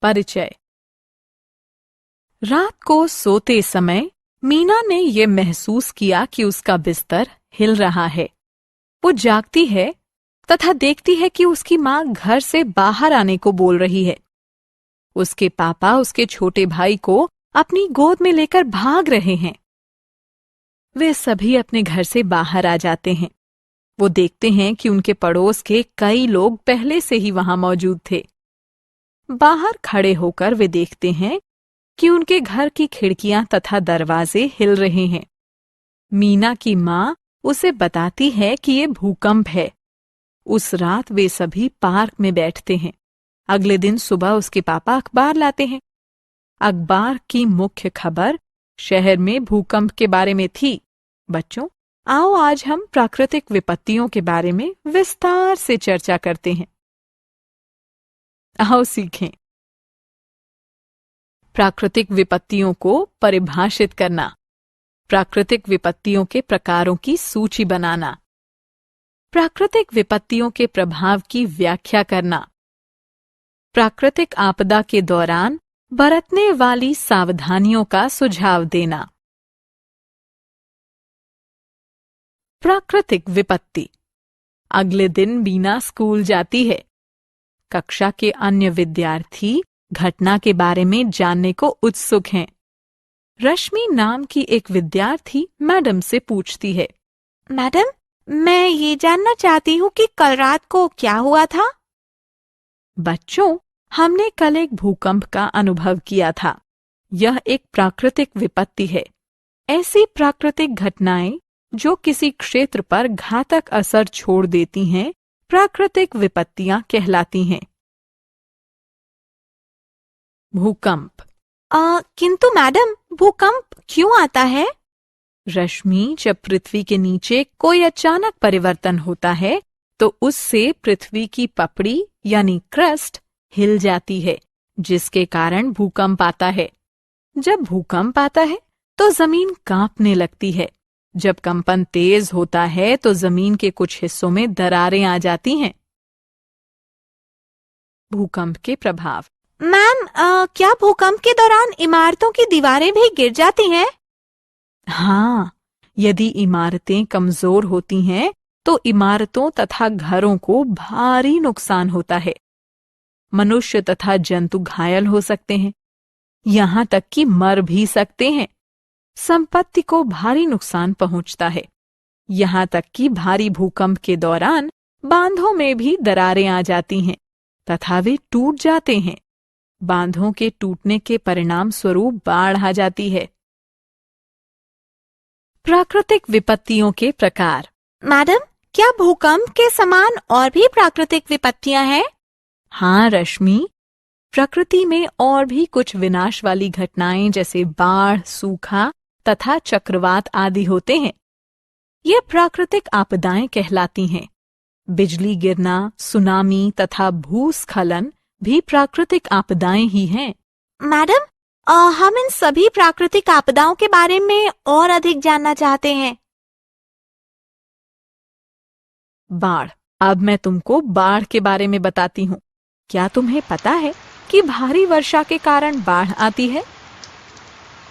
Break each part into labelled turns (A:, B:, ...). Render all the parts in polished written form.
A: परिचय। रात को सोते समय मीना ने ये महसूस किया कि उसका बिस्तर हिल रहा है। वो जागती है तथा देखती है कि उसकी माँ घर से बाहर आने को बोल रही है। उसके पापा उसके छोटे भाई को अपनी गोद में लेकर भाग रहे हैं। वे सभी अपने घर से बाहर आ जाते हैं। वो देखते हैं कि उनके पड़ोस के कई लोग पहले से ही वहां मौजूद थे। बाहर खड़े होकर वे देखते हैं कि उनके घर की खिड़कियां तथा दरवाजे हिल रहे हैं। मीना की माँ उसे बताती है कि ये भूकंप है। उस रात वे सभी पार्क में बैठते हैं। अगले दिन सुबह उसके पापा अखबार लाते हैं। अखबार की मुख्य खबर शहर में भूकंप के बारे में थी। बच्चों, आओ आज हम प्राकृतिक विपत्तियों के बारे में विस्तार से चर्चा करते हैं। आओ सीखें। प्राकृतिक विपत्तियों को परिभाषित करना, प्राकृतिक विपत्तियों के प्रकारों की सूची बनाना, प्राकृतिक विपत्तियों के प्रभाव की व्याख्या करना, प्राकृतिक आपदा के दौरान बरतने वाली सावधानियों का सुझाव देना। प्राकृतिक विपत्ति। अगले दिन मीना स्कूल जाती है। कक्षा के अन्य विद्यार्थी घटना के बारे में जानने को उत्सुक हैं। रश्मि नाम की एक विद्यार्थी मैडम से पूछती है,
B: मैडम, मैं ये जानना चाहती हूँ कि कल रात को क्या हुआ था?
A: बच्चों, हमने कल एक भूकंप का अनुभव किया था। यह एक प्राकृतिक विपत्ति है। ऐसी प्राकृतिक घटनाएं जो किसी क्षेत्र पर घातक असर छोड़ देती हैं, प्राकृतिक विपत्तियां कहलाती हैं। भूकंप।
B: किंतु मैडम, भूकंप क्यों आता है?
A: रश्मि, जब पृथ्वी के नीचे कोई अचानक परिवर्तन होता है तो उससे पृथ्वी की पपड़ी यानी क्रस्ट हिल जाती है, जिसके कारण भूकंप आता है। जब भूकंप आता है तो जमीन कांपने लगती है। जब कंपन तेज होता है तो जमीन के कुछ हिस्सों में दरारें आ जाती हैं। भूकंप के प्रभाव।
B: मैम, क्या भूकंप के दौरान इमारतों की दीवारें भी गिर जाती हैं?
A: हाँ, यदि इमारतें कमजोर होती हैं तो इमारतों तथा घरों को भारी नुकसान होता है। मनुष्य तथा जंतु घायल हो सकते हैं, यहाँ तक कि मर भी सकते हैं। संपत्ति को भारी नुकसान पहुंचता है, यहाँ तक कि भारी भूकंप के दौरान बांधों में भी दरारें आ जाती हैं तथा वे टूट जाते हैं। बांधों के टूटने के परिणाम स्वरूप बाढ़ आ जाती है। प्राकृतिक विपत्तियों के प्रकार।
B: मैडम, क्या भूकंप के समान और भी प्राकृतिक विपत्तियां हैं?
A: हाँ रश्मि, प्रकृति में और भी कुछ विनाश वाली घटनाएं जैसे बाढ़, सूखा तथा चक्रवात आदि होते हैं। ये प्राकृतिक आपदाएं कहलाती हैं। बिजली गिरना, सुनामी तथा भूस्खलन भी प्राकृतिक आपदाएं ही हैं।
B: मैडम, हम इन सभी प्राकृतिक आपदाओं के बारे में और अधिक जानना चाहते हैं।
A: बाढ़। अब मैं तुमको बाढ़ के बारे में बताती हूँ। क्या तुम्हें पता है कि भारी वर्षा के कारण बाढ़ आती है?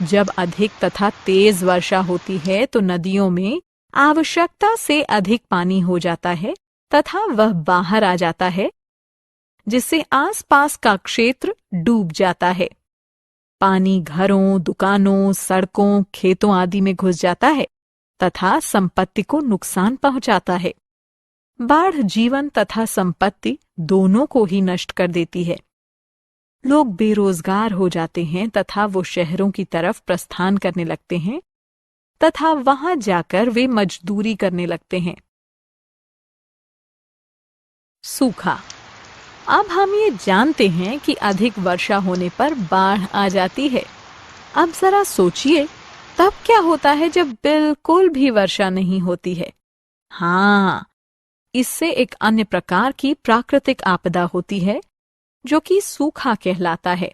A: जब अधिक तथा तेज वर्षा होती है तो नदियों में आवश्यकता से अधिक पानी हो जाता है तथा वह बाहर आ जाता है, जिससे आसपास का क्षेत्र डूब जाता है। पानी घरों, दुकानों, सड़कों, खेतों आदि में घुस जाता है तथा संपत्ति को नुकसान पहुंचाता है। बाढ़ जीवन तथा संपत्ति दोनों को ही नष्ट कर देती है। लोग बेरोजगार हो जाते हैं तथा वो शहरों की तरफ प्रस्थान करने लगते हैं तथा वहां जाकर वे मजदूरी करने लगते हैं। सूखा। अब हम ये जानते हैं कि अधिक वर्षा होने पर बाढ़ आ जाती है। अब जरा सोचिए, तब क्या होता है जब बिल्कुल भी वर्षा नहीं होती है? हाँ, इससे एक अन्य प्रकार की प्राकृतिक आपदा होती है जो कि सूखा कहलाता है।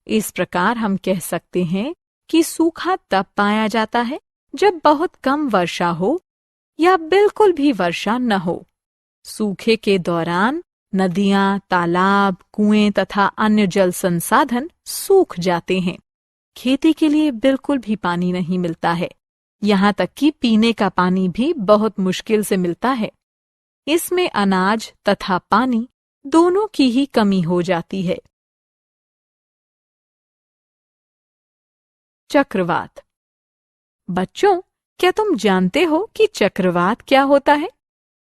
A: इस प्रकार हम कह सकते हैं कि सूखा तब पाया जाता है जब बहुत कम वर्षा हो या बिल्कुल भी वर्षा न हो। सूखे के दौरान नदियां, तालाब, कुएं तथा अन्य जल संसाधन सूख जाते हैं। खेती के लिए बिल्कुल भी पानी नहीं मिलता है। यहाँ तक कि पीने का पानी भी बहुत मुश्किल से मिलता है। इसमें अनाज तथा पानी दोनों की ही कमी हो जाती है। चक्रवात। बच्चों, क्या तुम जानते हो कि चक्रवात क्या होता है?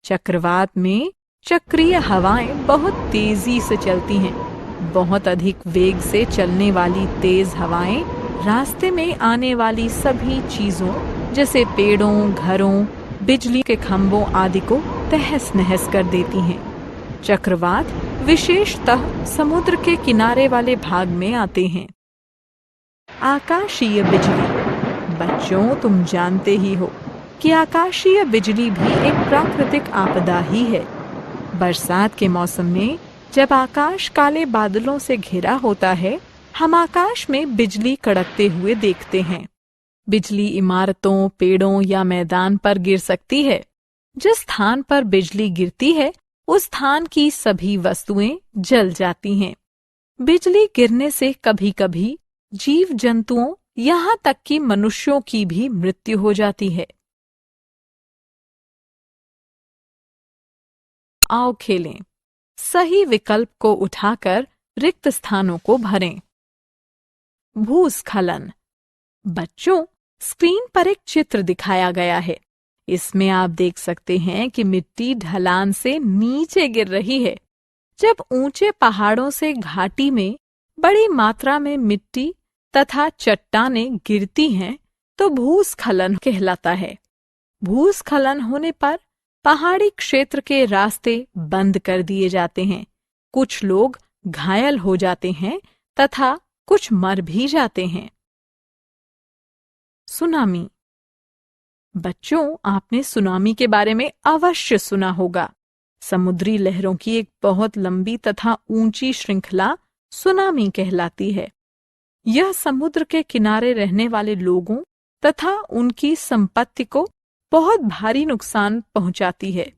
A: चक्रवात में चक्रीय हवाएं बहुत तेजी से चलती हैं। बहुत अधिक वेग से चलने वाली तेज हवाएं रास्ते में आने वाली सभी चीजों जैसे पेड़ों, घरों, बिजली के खंभों आदि को तहस नहस कर देती हैं। चक्रवात विशेषतः समुद्र के किनारे वाले भाग में आते हैं। आकाशीय बिजली। बच्चों, तुम जानते ही हो कि आकाशीय बिजली भी एक प्राकृतिक आपदा ही है। बरसात के मौसम में जब आकाश काले बादलों से घिरा होता है, हम आकाश में बिजली कड़कते हुए देखते हैं। बिजली इमारतों, पेड़ों या मैदान पर गिर सकती है। जिस स्थान पर बिजली गिरती है, उस स्थान की सभी वस्तुएं जल जाती हैं। बिजली गिरने से कभी-कभी जीव जंतुओं यहाँ तक कि मनुष्यों की भी मृत्यु हो जाती है। आओ खेलें। सही विकल्प को उठाकर रिक्त स्थानों को भरें। भूस्खलन। बच्चों, स्क्रीन पर एक चित्र दिखाया गया है। इसमें आप देख सकते हैं कि मिट्टी ढलान से नीचे गिर रही है। जब ऊंचे पहाड़ों से घाटी में बड़ी मात्रा में मिट्टी तथा चट्टानें गिरती हैं, तो भूस्खलन कहलाता है। भूस्खलन होने पर पहाड़ी क्षेत्र के रास्ते बंद कर दिए जाते हैं। कुछ लोग घायल हो जाते हैं तथा कुछ मर भी जाते हैं। सुनामी। बच्चों, आपने सुनामी के बारे में अवश्य सुना होगा। समुद्री लहरों की एक बहुत लंबी तथा ऊंची श्रृंखला सुनामी कहलाती है। यह समुद्र के किनारे रहने वाले लोगों तथा उनकी संपत्ति को बहुत भारी नुकसान पहुंचाती है।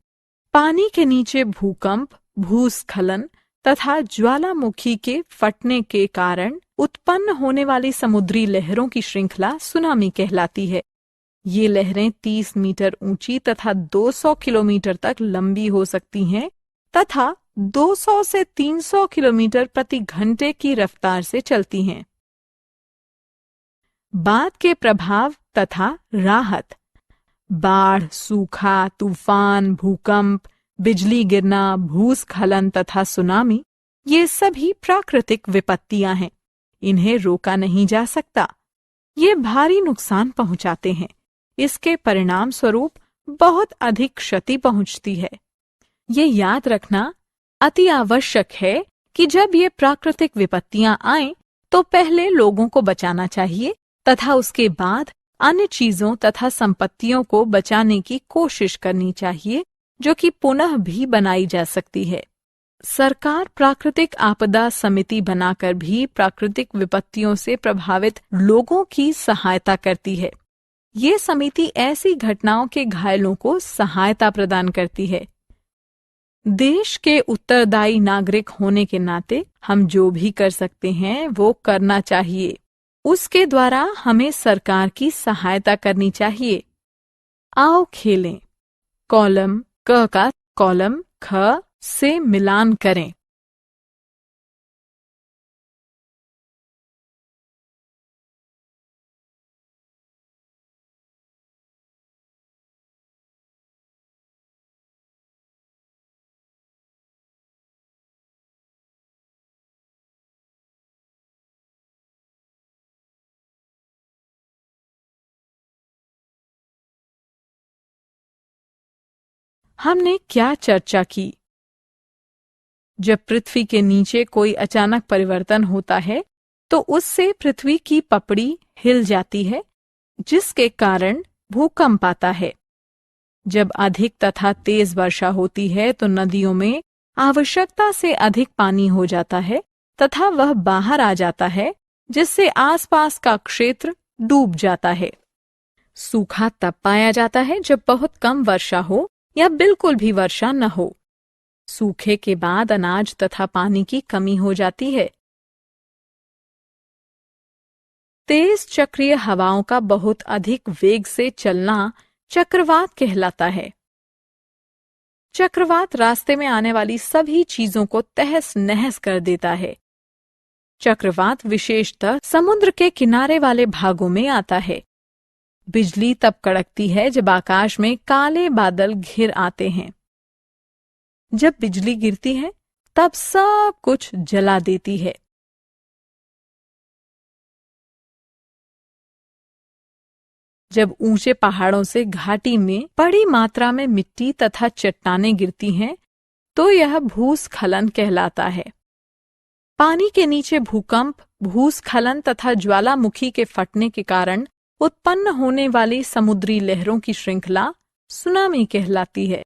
A: पानी के नीचे भूकंप, भूस्खलन तथा ज्वालामुखी के फटने के कारण उत्पन्न होने वाली समुद्री लहरों की श्रृंखला सुनामी कहलाती है। ये लहरें 30 मीटर ऊंची तथा 200 किलोमीटर तक लंबी हो सकती हैं तथा 200 से 300 किलोमीटर प्रति घंटे की रफ्तार से चलती हैं। बाढ़ के प्रभाव तथा राहत। बाढ़, सूखा, तूफान, भूकंप, बिजली गिरना, भूस्खलन तथा सुनामी ये सभी प्राकृतिक विपत्तियां हैं। इन्हें रोका नहीं जा सकता। ये भारी नुकसान पहुंचाते हैं। इसके परिणाम स्वरूप बहुत अधिक क्षति पहुंचती है। ये याद रखना अति आवश्यक है कि जब ये प्राकृतिक विपत्तियां आएं, तो पहले लोगों को बचाना चाहिए तथा उसके बाद अन्य चीजों तथा संपत्तियों को बचाने की कोशिश करनी चाहिए, जो कि पुनः भी बनाई जा सकती है। सरकार प्राकृतिक आपदा समिति बनाकर भी प्राकृतिक विपत्तियों से प्रभावित लोगों की सहायता करती है। ये समिति ऐसी घटनाओं के घायलों को सहायता प्रदान करती है। देश के उत्तरदायी नागरिक होने के नाते हम जो भी कर सकते हैं वो करना चाहिए। उसके द्वारा हमें सरकार की सहायता करनी चाहिए। आओ खेलें। कॉलम क का कॉलम ख से मिलान करें। हमने क्या चर्चा की? जब पृथ्वी के नीचे कोई अचानक परिवर्तन होता है, तो उससे पृथ्वी की पपड़ी हिल जाती है, जिसके कारण भूकंप आता है। जब अधिक तथा तेज वर्षा होती है, तो नदियों में आवश्यकता से अधिक पानी हो जाता है तथा वह बाहर आ जाता है, जिससे आसपास का क्षेत्र डूब जाता है। सूखा तब पाया जाता है जब बहुत कम वर्षा हो या बिल्कुल भी वर्षा न हो। सूखे के बाद अनाज तथा पानी की कमी हो जाती है। तेज चक्रीय हवाओं का बहुत अधिक वेग से चलना चक्रवात कहलाता है। चक्रवात रास्ते में आने वाली सभी चीजों को तहस नहस कर देता है। चक्रवात विशेषतः समुद्र के किनारे वाले भागों में आता है। बिजली तब कड़कती है जब आकाश में काले बादल घिर आते हैं। जब बिजली गिरती है तब सब कुछ जला देती है। जब ऊंचे पहाड़ों से घाटी में बड़ी मात्रा में मिट्टी तथा चट्टानें गिरती हैं, तो यह भूस्खलन कहलाता है। पानी के नीचे भूकंप, भूस्खलन तथा ज्वालामुखी के फटने के कारण उत्पन्न होने वाली समुद्री लहरों की श्रृंखला सुनामी कहलाती है।